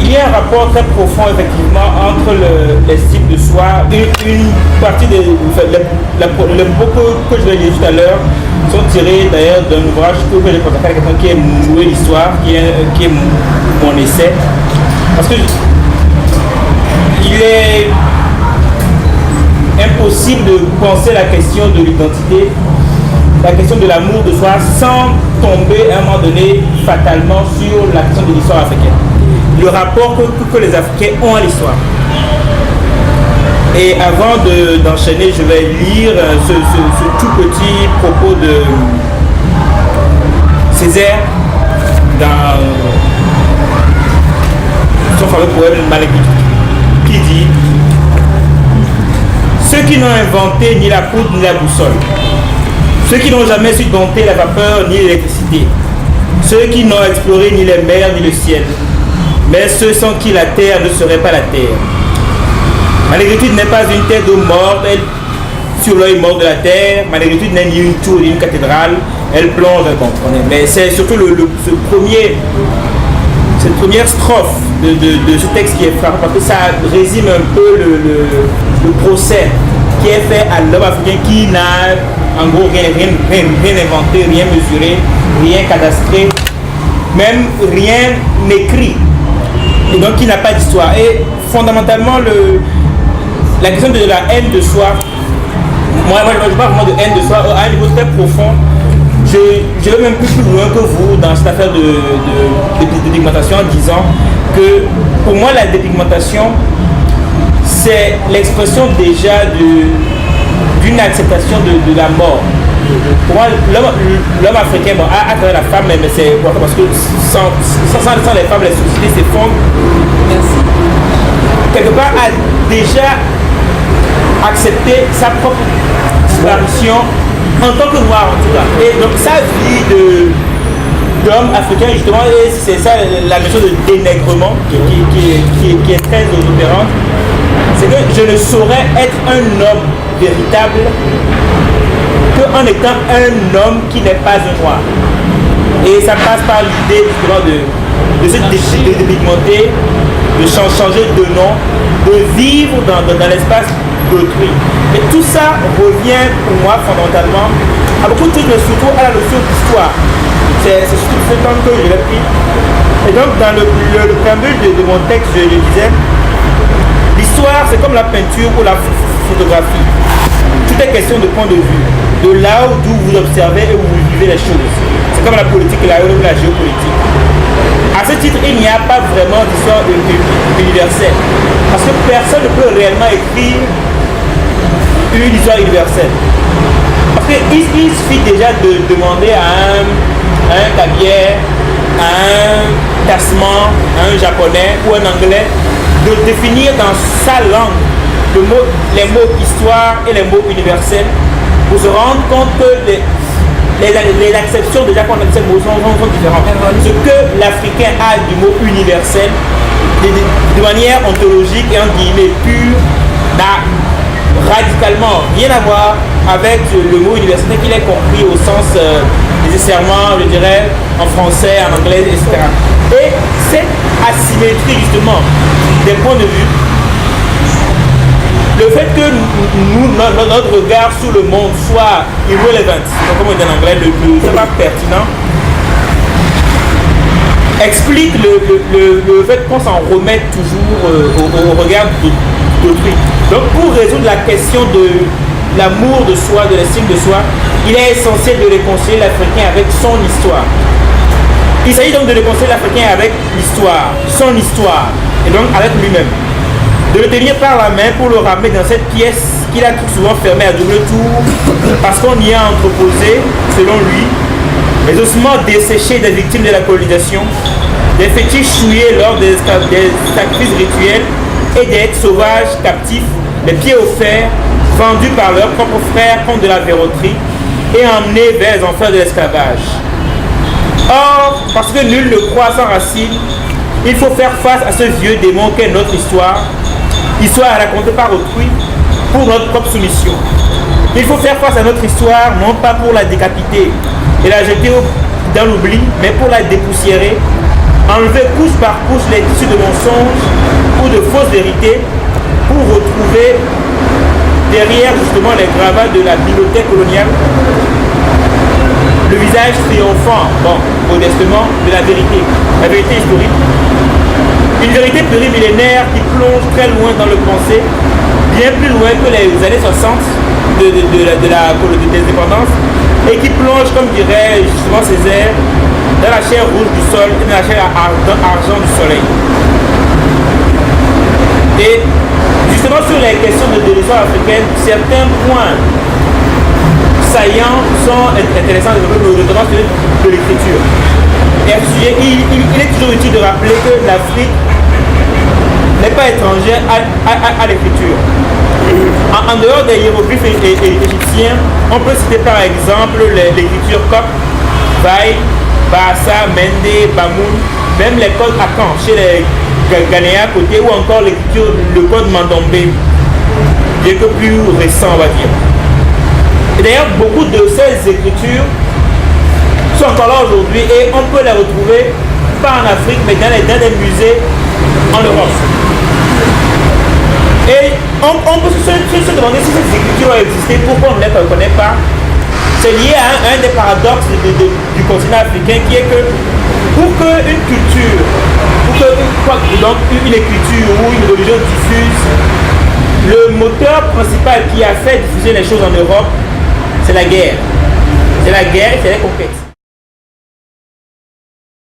Il y a un rapport très profond effectivement entre l'estime de soi. Une partie des les propos que je vais lire tout à l'heure sont tirés d'ailleurs d'un ouvrage que j'ai consacré à quelqu'un qui est Jouer l'histoire, qui est mon essai. Parce que il est impossible de penser la question de l'identité, la question de l'amour de soi, sans tomber à un moment donné fatalement sur la question de l'histoire africaine. Le rapport que les Africains ont à l'histoire. Et avant d'enchaîner, je vais lire ce tout petit propos de Césaire dans son fameux poème Malekith, qui dit: ceux qui n'ont inventé ni la poudre ni la boussole, ceux qui n'ont jamais su dompter la vapeur ni l'électricité, ceux qui n'ont exploré ni les mers ni le ciel, mais ceux sans qui la terre ne serait pas la terre. Ma négritude n'est pas une terre d'eau morte, elle sur l'œil mort de la terre. Ma négritude n'est ni une tour ni une cathédrale, elle plonge, bon, mais c'est surtout cette première strophe de ce texte qui est frappant, parce que ça résume un peu le procès qui est fait à l'homme africain qui n'a en gros rien inventé, rien mesuré, rien cadastré, même rien écrit, et donc qui n'a pas d'histoire. Et fondamentalement, la question de la haine de soi, moi je parle vraiment de haine de soi à un niveau très profond. Je vais même plus loin que vous dans cette affaire de dépigmentation en disant que pour moi la dépigmentation c'est l'expression déjà d'une acceptation de la mort. Pour moi l'homme africain, bon, à travers la femme, mais c'est important parce que sans les femmes la société s'effondre. Quelque part a déjà accepté sa propre disparition en tant que noir en tout cas. Et donc sa vie d'homme africain justement, et c'est ça la notion de dénègrement qui est très opérante, c'est que je ne saurais être un homme véritable qu'en étant un homme qui n'est pas un noir. Et ça passe par l'idée justement de se dépigmenter, de changer de nom, de vivre dans l'espace d'autrui. Et tout ça revient pour moi fondamentalement à beaucoup de choses, mais surtout à la notion d'histoire. C'est surtout ce temps que je l'ai pris. Et donc dans le préambule de mon texte, je le disais, l'histoire c'est comme la peinture ou la photographie. Tout est question de point de vue, de là d'où vous observez et où vous vivez les choses. C'est comme la politique et la géopolitique. À ce titre, il n'y a pas vraiment d'histoire universelle. Parce que personne ne peut réellement écrire une histoire universelle. Parce qu'il suffit déjà de demander à un Gabier, à un Tasman, à un Japonais ou un Anglais de définir dans sa langue les mots histoire et les mots universels pour se rendre compte que les acceptions déjà qu'on a de ces mots sont différentes. Ce que l'Africain a du mot universel, de manière ontologique et en guillemets pure, n'a radicalement rien à voir avec le mot universel qu'il est compris au sens nécessairement, je dirais, en français, en anglais, etc. Et cette asymétrie justement des points de vue, le fait que notre regard sur le monde soit irrelevant, comme on dit en anglais, ne soit pas pertinent, explique le fait qu'on s'en remette toujours au regard d'autrui. Donc pour résoudre la question de l'amour de soi, de l'estime de soi, il est essentiel de réconcilier l'Africain avec son histoire. Il s'agit donc de réconcilier l'Africain avec l'histoire, son histoire, et donc avec lui-même. De le tenir par la main pour le ramener dans cette pièce qu'il a souvent fermée à double tour, parce qu'on y a entreposé, selon lui, les ossements desséchés des victimes de la colonisation, des fétiches souillés lors des sacrifices rituels et des êtres sauvages captifs, les pieds au fer, vendus par leurs propres frères contre de la verroterie et emmenés vers les enfers de l'esclavage. Or, parce que nul ne croit sans racine, il faut faire face à ce vieux démon qu'est notre histoire racontée par autrui pour notre propre soumission. Il faut faire face à notre histoire, non pas pour la décapiter et la jeter dans l'oubli, mais pour la dépoussiérer enlever couche par couche les tissus de mensonges ou de fausses vérités pour retrouver derrière justement les gravats de la bibliothèque coloniale le visage triomphant, bon, modestement, de la vérité historique. Une vérité plurimillénaire qui plonge très loin dans le pensée, bien plus loin que les années 60 de la indépendance, et qui plonge, comme dirait justement Césaire, dans la chair rouge du sol et dans la chair argent du soleil. Et justement sur les questions de l'histoire africaine, certains points saillants sont intéressants, notamment celui de l'écriture. Il est toujours utile de rappeler que l'Afrique n'est pas étrangère à l'écriture. En dehors des hiéroglyphes égyptiens, on peut citer par exemple l'écriture copte, Baï, Bassa, Mende, Bamoun, même les codes Akan chez les Ghanéens à côté, ou encore le code Mandombe, bien que plus récent on va dire. Et d'ailleurs, beaucoup de ces écritures sont encore là aujourd'hui et on peut les retrouver pas en Afrique mais dans des musées en Europe. Et on peut se demander si ces écritures ont existé, pourquoi on ne les reconnaît pas. C'est lié à un des paradoxes du continent africain qui est que pour qu'une culture, donc une écriture ou une religion diffuse, le moteur principal qui a fait diffuser les choses en Europe, c'est la guerre. C'est la guerre et c'est les conquêtes.